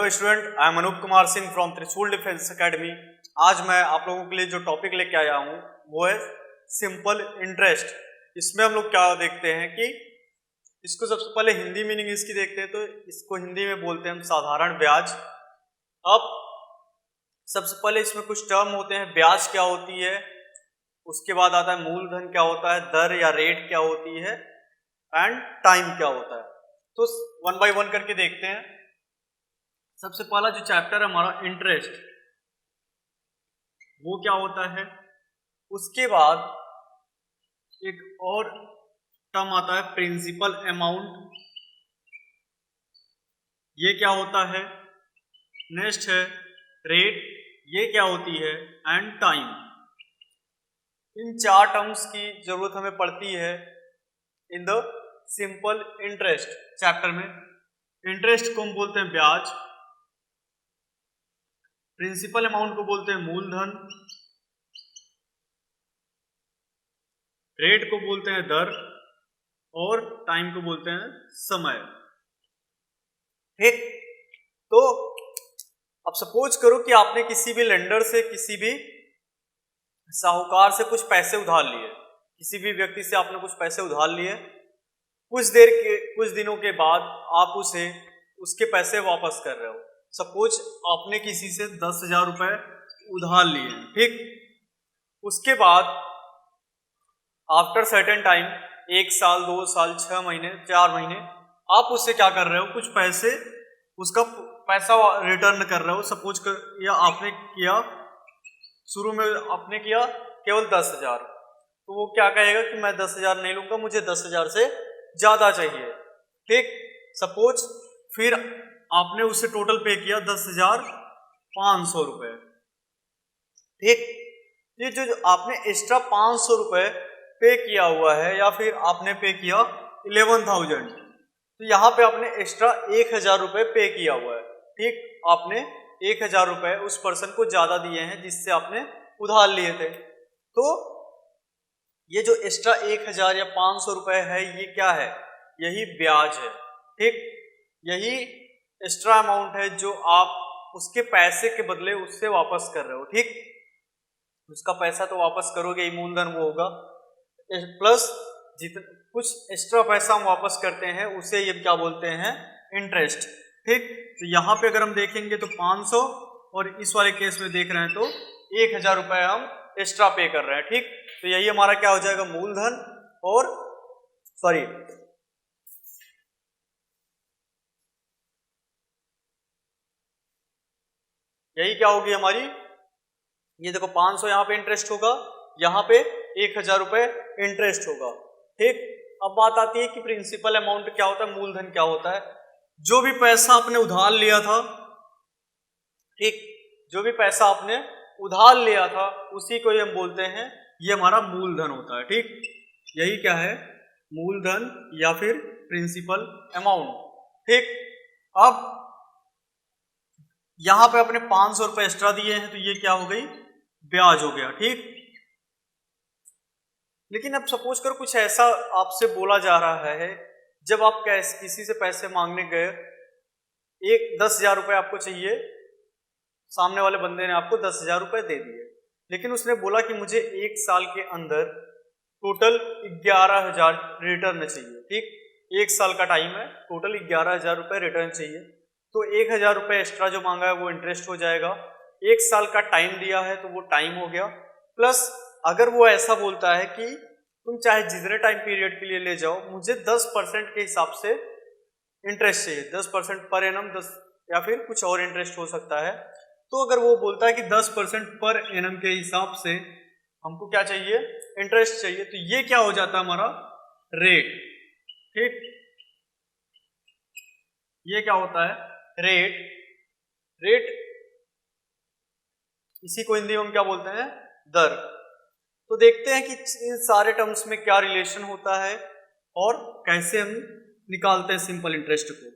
Hello student, I am Anoop Kumar Singh from Trishul defence academy. आज मैं आप लोगों के लिए जो टॉपिक लेके आया हूँ वो है सिंपल इंटरेस्ट। इसमें हम लोग क्या देखते हैं कि इसको सबसे पहले हिंदी मीनिंग इसकी देखते हैं, तो इसको हिंदी में बोलते हैं हम साधारण ब्याज। अब सबसे पहले इसमें कुछ टर्म होते हैं, ब्याज क्या होती है, उसके बाद आता है मूलधन क्या होता है, दर या रेट क्या होती है, एंड टाइम क्या होता है। तो वन बाय वन करके देखते हैं। सबसे पहला जो चैप्टर है हमारा इंटरेस्ट, वो क्या होता है। उसके बाद एक और टर्म आता है प्रिंसिपल अमाउंट, ये क्या होता है। नेक्स्ट है रेट, ये क्या होती है, एंड टाइम। इन चार टर्म्स की जरूरत हमें पड़ती है in the simple interest chapter में। इंटरेस्ट को हम बोलते हैं ब्याज, प्रिंसिपल अमाउंट को बोलते हैं मूलधन, रेट को बोलते हैं दर, और टाइम को बोलते हैं समय। ठीक, तो अब सपोज करो कि आपने किसी भी लेंडर से, किसी भी साहूकार से कुछ पैसे उधार लिए, किसी भी व्यक्ति से आपने कुछ पैसे उधार लिए। कुछ दिनों के बाद आप उसे उसके पैसे वापस कर रहे हो। सपोज आपने किसी से 10,000 रुपए उधार लिए, ठीक। उसके बाद आफ्टर सर्टेन टाइम, 1 साल, 2 साल, 6 महीने, 4 महीने, आप उससे क्या कर रहे हो, कुछ पैसे, उसका पैसा रिटर्न कर रहे हो। सपोज कर या आपने किया, शुरू में आपने किया केवल 10,000, तो वो क्या कहेगा कि मैं 10,000 नहीं लूंगा, मुझे 10,000 से ज्यादा चाहिए। ठीक, सपोज फिर आपने उससे टोटल पे किया 10,500 रुपए। ठीक, ये जो आपने एक्स्ट्रा 500 रुपए पे किया हुआ है, या फिर आपने पे किया 11,000, तो यहाँ पे आपने एक्स्ट्रा 1,000 रुपए पे किया हुआ है। ठीक, आपने 1,000 रुपए उस पर्सन को ज्यादा दिए हैं जिससे आपने उधार लिए थे। तो ये जो एक्स्ट्रा 1,000 या 500 रुपए है, ये क्या है, यही ब्याज है। ठीक, यही एक्स्ट्रा अमाउंट है जो आप उसके पैसे के बदले उससे वापस कर रहे हो। ठीक, उसका पैसा तो वापस करोगे ही, मूलधन वो होगा, प्लस जितना कुछ एक्स्ट्रा पैसा हम वापस करते हैं उसे ये क्या बोलते हैं, इंटरेस्ट। ठीक, तो यहाँ पे अगर हम देखेंगे तो 500, और इस वाले केस में देख रहे हैं तो 1,000 रुपए हम एक्स्ट्रा पे कर रहे हैं। ठीक, तो यही हमारा क्या हो जाएगा, मूलधन, और सॉरी यही क्या होगी हमारी, ये देखो 500 यहाँ पे इंटरेस्ट होगा, यहाँ पे 1,000 रुपए इंटरेस्ट होगा। ठीक, अब बात आती है कि प्रिंसिपल अमाउंट क्या होता है, मूलधन क्या होता है। जो भी पैसा आपने उधार लिया था, ठीक, जो भी पैसा आपने उधार लिया था उसी को हम बोलते हैं, ये हमारा मूलधन होता है। ठीक, यही क्या है, मूलधन या फिर प्रिंसिपल अमाउंट। ठीक, अब यहां पे अपने 500 रुपए एक्स्ट्रा दिए हैं, तो ये क्या हो गई, ब्याज हो गया। ठीक, लेकिन अब सपोज करो कुछ ऐसा आपसे बोला जा रहा है, जब आप किसी से पैसे मांगने गए, 10,000 रुपए आपको चाहिए, सामने वाले बंदे ने आपको 10,000 रुपए दे दिए, लेकिन उसने बोला कि मुझे 1 साल के अंदर टोटल 11,000 रिटर्न चाहिए। ठीक, 1 साल का टाइम है, टोटल 11,000 रुपए रिटर्न चाहिए, तो 1,000 रुपए एक्स्ट्रा जो मांगा है वो इंटरेस्ट हो जाएगा। 1 साल का टाइम दिया है तो वो टाइम हो गया, प्लस अगर वो ऐसा बोलता है कि तुम चाहे जितने टाइम पीरियड के लिए ले जाओ, मुझे 10% के हिसाब से इंटरेस्ट चाहिए, 10% पर एनम, 10 या फिर कुछ और इंटरेस्ट हो सकता है। तो अगर वो बोलता है कि 10% पर एनम के हिसाब से हमको क्या चाहिए, इंटरेस्ट चाहिए, तो ये क्या हो जाता है हमारा रेट। ठीक, ये क्या होता है, रेट। रेट इसी को हिंदी में हम क्या बोलते हैं, दर। तो देखते हैं कि इन सारे टर्म्स में क्या रिलेशन होता है और कैसे हम निकालते हैं सिंपल इंटरेस्ट को।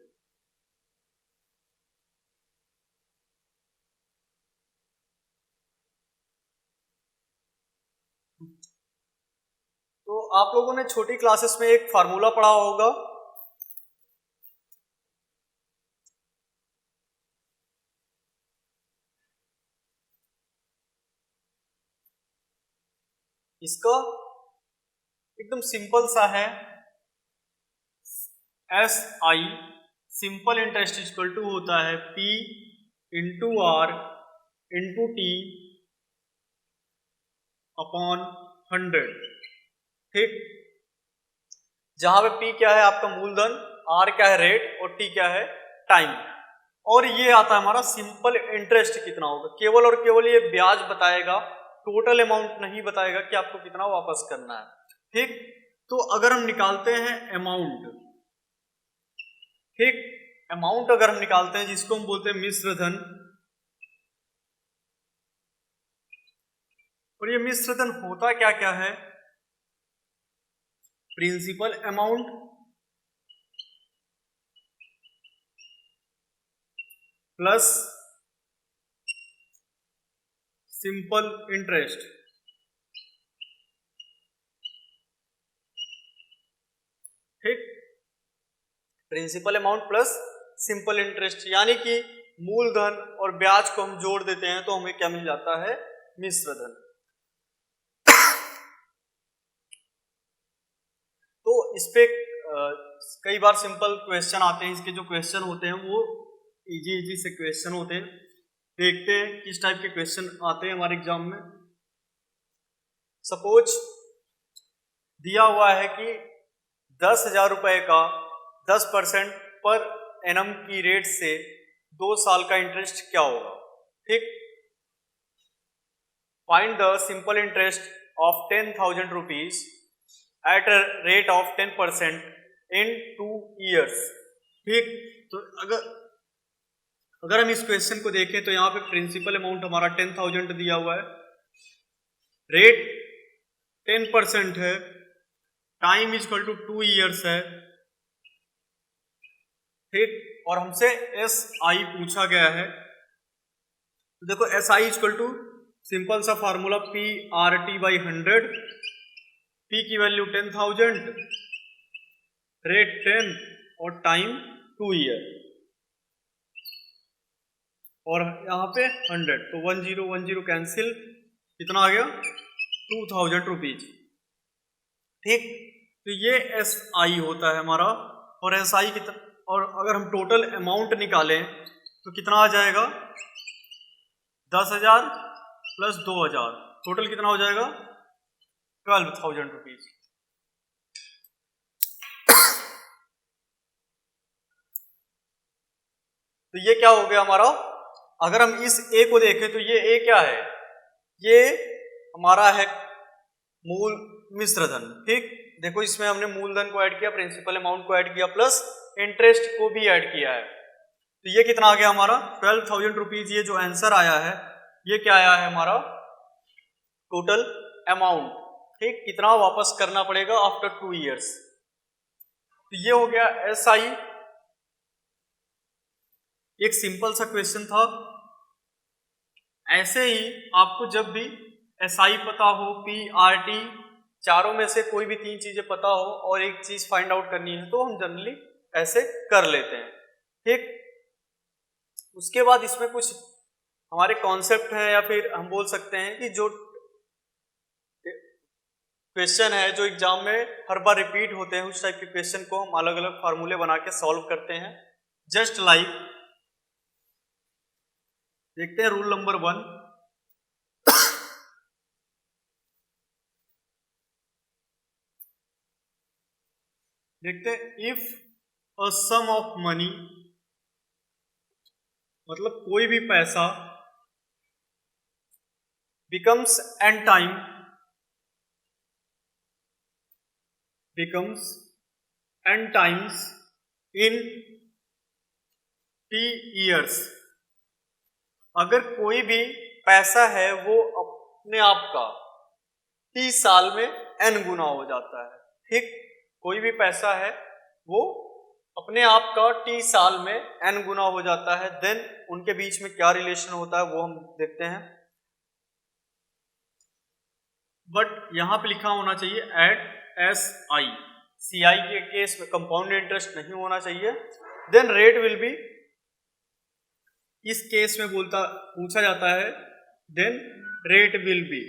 तो आप लोगों ने छोटी क्लासेस में एक फार्मूला पढ़ा होगा, इसका एकदम सिंपल सा है, SI simple interest equal to होता है P into R into T upon 100। ठीक, जहां पे P क्या है आपका मूलधन, R क्या है रेट और T क्या है टाइम, और ये आता है हमारा सिंपल इंटरेस्ट कितना होगा। केवल और केवल ये ब्याज बताएगा, टोटल अमाउंट नहीं बताएगा कि आपको कितना वापस करना है। ठीक, तो अगर हम निकालते हैं अमाउंट, ठीक, अमाउंट अगर हम निकालते हैं जिसको हम बोलते हैं मिश्र धन, और ये मिश्र धन होता क्या क्या है, principal amount plus simple interest. ठीक, principal amount plus simple interest, यानी कि मूलधन और ब्याज को हम जोड़ देते हैं तो हमें क्या मिल जाता है, मिश्र धन। तो इस पे कई बार सिंपल क्वेश्चन आते हैं, इसके जो क्वेश्चन होते हैं वो इजी से क्वेश्चन होते हैं। देखते हैं किस टाइप के क्वेश्चन आते हैं हमारे एग्जाम में। सपोज दिया हुआ है कि 10,000 रुपए का 10% पर एनम की रेट से 2 साल का इंटरेस्ट क्या होगा। ठीक, find the simple interest of 10,000 rupees at a rate of 10% in 2 years। ठीक, तो अगर हम इस क्वेश्चन को देखें तो यहाँ पे प्रिंसिपल अमाउंट हमारा 10,000 दिया हुआ है, रेट 10% है, टाइम इक्वल टू 2 years है। ठीक, और हमसे SI पूछा गया है, तो देखो SI इक्वल टू सिंपल सा फार्मूला PRT/100, P की वैल्यू 10,000, रेट 10 और टाइम 2 year, और यहाँ पे 100, तो 1010 कैंसिल, कितना आ गया 2,000 रुपीज। ठीक, तो ये SI होता है हमारा, और SI कितना, और अगर हम टोटल अमाउंट निकालें तो कितना आ जाएगा, 10,000 प्लस 2,000, टोटल कितना हो जाएगा 12,000 रुपीज। तो ये क्या हो गया हमारा, अगर हम इस A को देखें तो ये A क्या है, ये हमारा है मूल मिश्र धन। ठीक, देखो इसमें हमने मूलधन को ऐड किया, प्रिंसिपल अमाउंट को ऐड किया, प्लस इंटरेस्ट को भी ऐड किया है, तो ये कितना आ गया हमारा 12,000 रुपीज। ये जो आंसर आया है ये क्या आया है हमारा टोटल अमाउंट। ठीक, कितना वापस करना पड़ेगा आफ्टर 2 years। तो ये हो गया SI, एक सिंपल सा क्वेश्चन था। ऐसे ही आपको जब भी SI पता हो, PRT, चारों में से कोई भी 3 चीजें पता हो और एक चीज फाइंड आउट करनी है तो हम जनरली ऐसे कर लेते हैं। ठीक, उसके बाद इसमें कुछ हमारे कॉन्सेप्ट है, या फिर हम बोल सकते हैं कि जो क्वेश्चन है जो एग्जाम में हर बार रिपीट होते हैं, उस टाइप के क्वेश्चन को हम अलग अलग फार्मूले बना के सॉल्व करते हैं। जस्ट लाइक देखते हैं रूल नंबर 1। देखते हैं, if a sum of money, मतलब कोई भी पैसा, becomes n times in t years। अगर कोई भी पैसा है वो अपने आप का t साल में n गुना हो जाता है। ठीक, कोई भी पैसा है वो अपने आप का t साल में n गुना हो जाता है, देन उनके बीच में क्या रिलेशन होता है वो हम देखते हैं। बट यहां पे लिखा होना चाहिए एट SI, CI के केस में कंपाउंड इंटरेस्ट नहीं होना चाहिए। देन रेट विल बी, इस केस में पूछा जाता है, देन रेट विल बी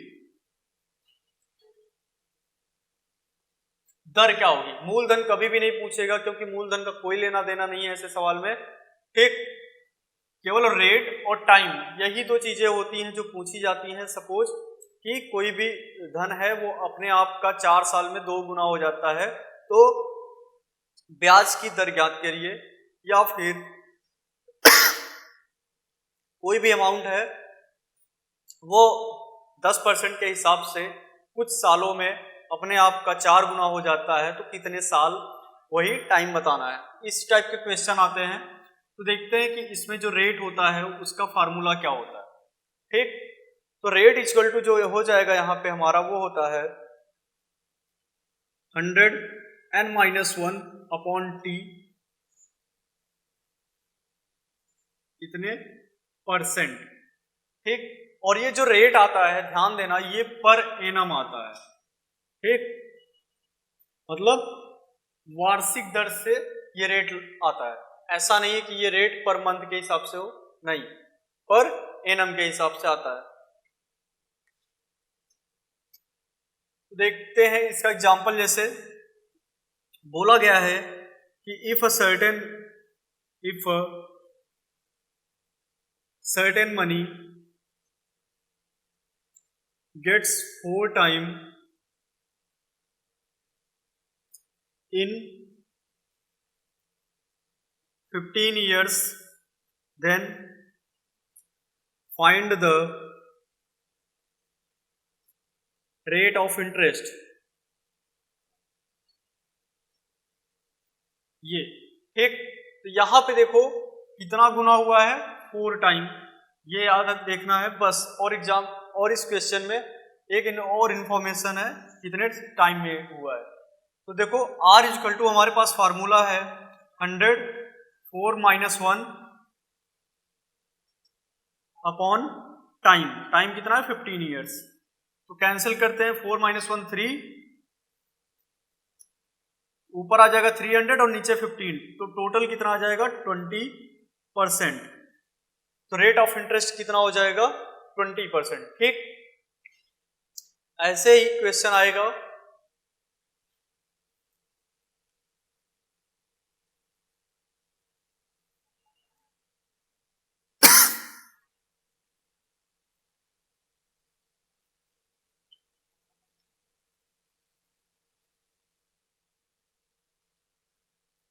दर क्या होगी। मूलधन कभी भी नहीं पूछेगा क्योंकि मूलधन का कोई लेना देना नहीं है ऐसे सवाल में, ठीक। केवल रेट और टाइम, यही दो चीजें होती हैं जो पूछी जाती हैं। सपोज कि कोई भी धन है वो अपने आप का 4 साल में 2 गुना हो जाता है, तो ब्याज की दर ज्ञात करिए, या फिर कोई भी अमाउंट है वो 10% के हिसाब से कुछ सालों में अपने आप का 4 गुना हो जाता है, तो कितने साल, वही टाइम बताना है। इस टाइप के क्वेश्चन आते हैं। तो देखते हैं कि इसमें जो रेट होता है उसका फार्मूला क्या होता है, ठीक। तो रेट इक्वल टू जो हो जाएगा यहाँ पे हमारा वो होता है 100n-1 अपॉन टी, कितने परसेंट, ठीक। और ये जो रेट आता है ध्यान देना ये पर एनम आता है, ठीक। मतलब वार्षिक दर से ये रेट आता है, ऐसा नहीं है कि ये रेट पर मंथ के हिसाब से हो, नहीं, पर एनम के हिसाब से आता है। देखते हैं इसका एग्जांपल, जैसे बोला गया है कि if certain money gets 4 times in 15 years, then find the rate of interest। ये ठीक, तो यहां पे देखो कितना गुना हुआ है, 4 टाइम, ये याद देखना है बस। और इस क्वेश्चन में एक और इंफॉर्मेशन है कितने टाइम में हुआ है। तो देखो R इक्वल टू हमारे पास फार्मूला है 100 4 - 1 अपॉन टाइम, टाइम कितना है 15 ईयर्स। तो कैंसिल करते हैं, 4 - 1 3, ऊपर आ जाएगा 300 और नीचे 15, तो टोटल कितना आ जाएगा 20%। तो रेट ऑफ इंटरेस्ट कितना हो जाएगा 20%, ठीक। ऐसे ही क्वेश्चन आएगा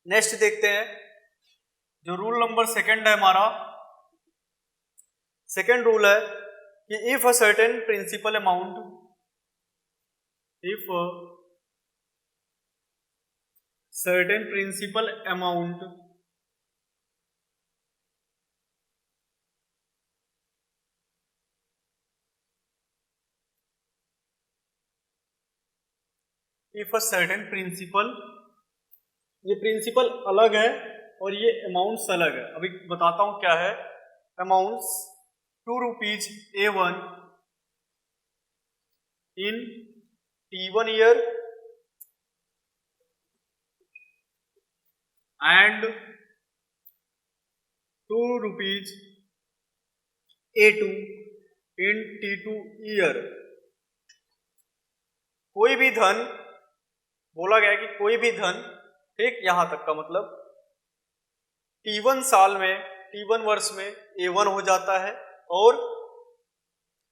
नेक्स्ट देखते हैं, जो रूल नंबर 2 है हमारा। सेकेंड रूल है कि if a certain principal amount, if certain principal amount if a certain principal, ये प्रिंसिपल अलग है और ये अमाउंट्स अलग है। अभी बताता हूं क्या है। Amounts 2 rupees A1 in T1 year and 2 rupees A2 in T2 year. कोई भी धन, बोला गया कि कोई भी धन, ठीक, यहां तक का मतलब T1 साल में, T1 वर्ष में A1 हो जाता है और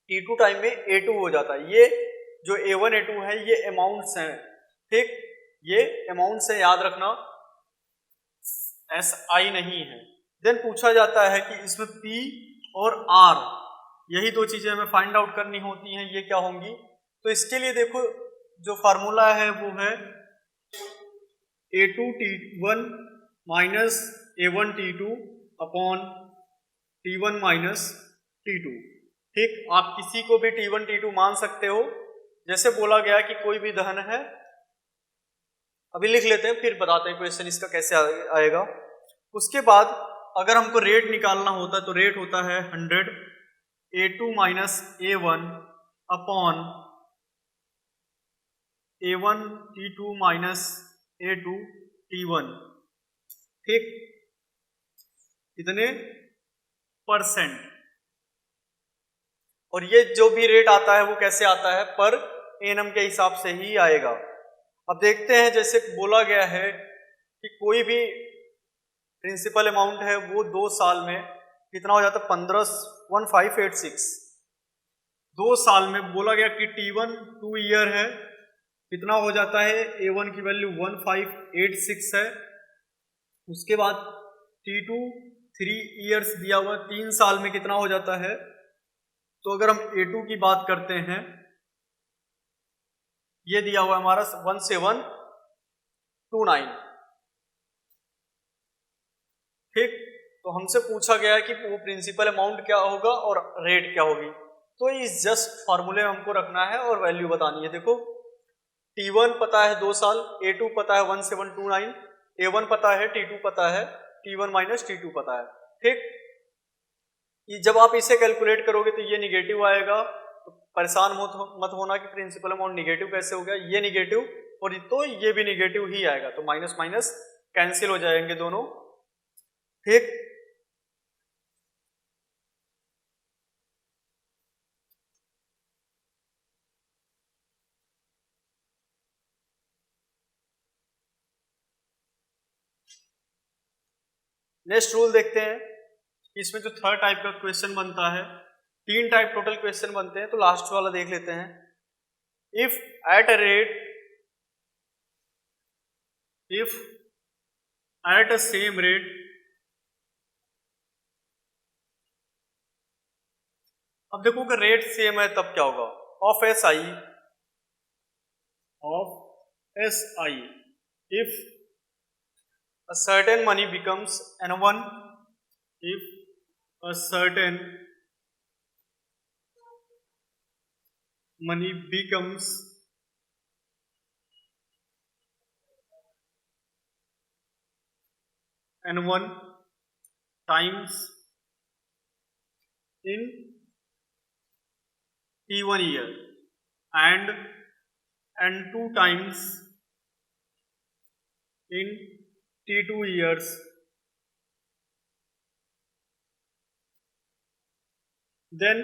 T2 टाइम में A2 हो जाता है। ये जो A1 A2 है ये अमाउंट्स हैं, ठीक, ये अमाउंट्स है, याद रखना, SI नहीं है। देन पूछा जाता है कि इसमें P और R, यही दो चीजें हमें फाइंड आउट करनी होती हैं, ये क्या होंगी। तो इसके लिए देखो जो फार्मूला है वो है A2 T1 minus A1 T2 upon T1 minus T2, ठीक। आप किसी को भी T1 T2 मान सकते हो। जैसे बोला गया कि कोई भी धन है, अभी लिख लेते हैं फिर बताते हैं क्वेश्चन इसका कैसे आएगा। उसके बाद अगर हमको रेट निकालना होता है तो रेट होता है 100 A2 minus A1 upon A1 T2 minus A2 T1, ठीक, कितने परसेंट। और ये जो भी रेट आता है वो कैसे आता है, पर एनम के हिसाब से ही आएगा। अब देखते हैं, जैसे बोला गया है कि कोई भी प्रिंसिपल अमाउंट है वो 2 साल में कितना हो जाता है, 1586। 2 साल में बोला गया कि T1 2 ईयर है, कितना हो जाता है, A1 की वैल्यू 1586 है। उसके बाद T2 3 ईयर्स दिया हुआ, 3 साल में कितना हो जाता है। तो अगर हम A2 की बात करते हैं, ये दिया हुआ हमारा 1729, ठीक। तो हमसे पूछा गया है कि वो प्रिंसिपल अमाउंट क्या होगा और रेट क्या होगी। तो इस जस्ट फार्मूले में हमको रखना है और वैल्यू बतानी है। देखो T1 पता है 2 साल, A2 पता है 1729, A1 पता है, T2 पता है, T1 माइनस T2 पता है, ठीक। जब आप इसे कैलकुलेट करोगे तो ये निगेटिव आएगा, तो परेशान मत होना कि प्रिंसिपल अमाउंट निगेटिव कैसे हो गया। ये निगेटिव और तो ये भी निगेटिव ही आएगा, तो माइनस माइनस कैंसिल हो जाएंगे दोनों, ठीक। नेक्स्ट रूल देखते हैं। इसमें जो थर्ड टाइप का क्वेश्चन बनता है, 3 टाइप टोटल क्वेश्चन बनते हैं, तो लास्ट वाला देख लेते हैं। If at a same rate अब देखो कि रेट सेम है तब क्या होगा, of S I if a certain money becomes N1, if a certain money becomes N1 times in T1 year and N2 times in T2 years, then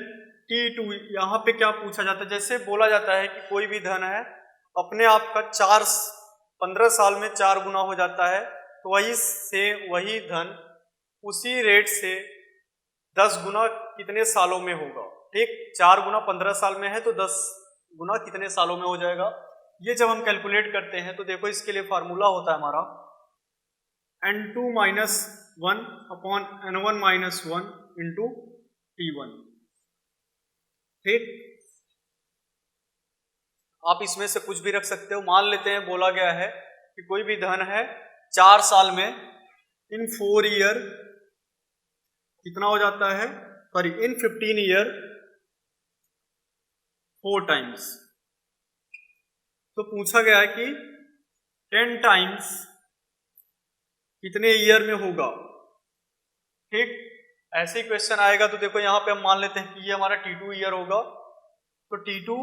T2 यहाँ पे क्या पूछा जाता है, जैसे बोला जाता है कि कोई भी धन है अपने आप का 15 साल में 4 गुना हो जाता है, तो वही धन उसी रेट से 10 गुना कितने सालों में होगा, ठीक। 4 गुना 15 साल में है तो 10 गुना कितने सालों में हो जाएगा। ये जब हम कैलकुलेट करते हैं तो देखो इसके लिए फार्मूला होता है हमारा N2 minus 1 upon N1 minus 1 into T1, ठीक। आप इसमें से कुछ भी रख सकते हो। मान लेते हैं बोला गया है कि कोई भी धन है 4 साल में, इन 4 ईयर कितना हो जाता है, सॉरी इन 15 ईयर 4 टाइम्स। तो पूछा गया है कि 10 टाइम्स कितने ईयर में होगा, ठीक। ऐसे ही क्वेश्चन आएगा तो देखो यहाँ पे हम मान लेते हैं कि ये हमारा T2 ईयर होगा, तो T2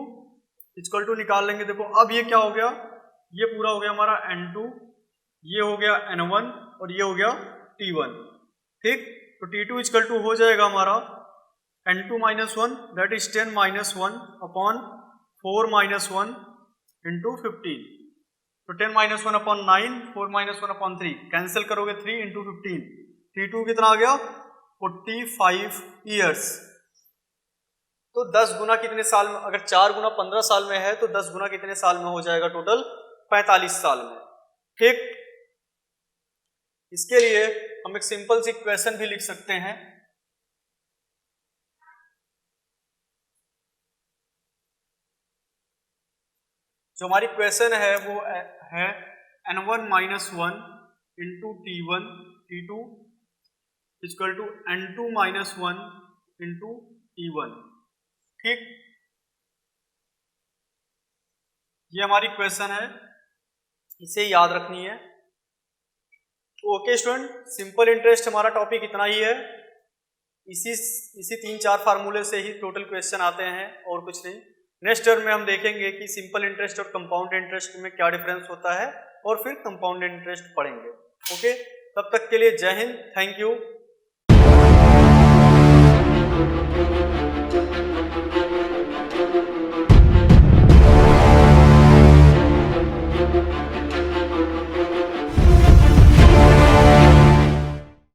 इक्वल टू निकाल लेंगे। देखो अब ये क्या हो गया, ये पूरा हो गया हमारा N2, ये हो गया N1 और ये हो गया T1, ठीक। तो T2 इक्वल टू हो जाएगा हमारा N2 minus 1 that is 10 minus 1 upon 4 minus 1 into 15, तो 10 minus 1 upon 9, 4 minus 1 upon 3, cancel करोगे 3 इंटू 15, T2 कितना आ गया 45 ईयर्स। तो 10 गुना कितने साल में, अगर 4 गुना 15 साल में है तो 10 गुना कितने साल में हो जाएगा, टोटल 45 साल में, ठीक। इसके लिए हम एक सिंपल सी इक्वेशन भी लिख सकते हैं। जो हमारी इक्वेशन है वो है N1 minus 1 into T1 T2 equal to N2 minus 1 into T1, ठीक। ये हमारी इक्वेशन है, इसे याद रखनी है। ओके स्टूडेंट, सिंपल इंटरेस्ट हमारा टॉपिक इतना ही है। इसी 3-4 फार्मूले से ही टोटल क्वेश्चन आते हैं और कुछ नहीं। नेक्स्ट टर्म में हम देखेंगे कि सिंपल इंटरेस्ट और कंपाउंड इंटरेस्ट में क्या डिफरेंस होता है और फिर कंपाउंड इंटरेस्ट पढ़ेंगे। ओके, तब तक के लिए जय हिंद, थैंक यू।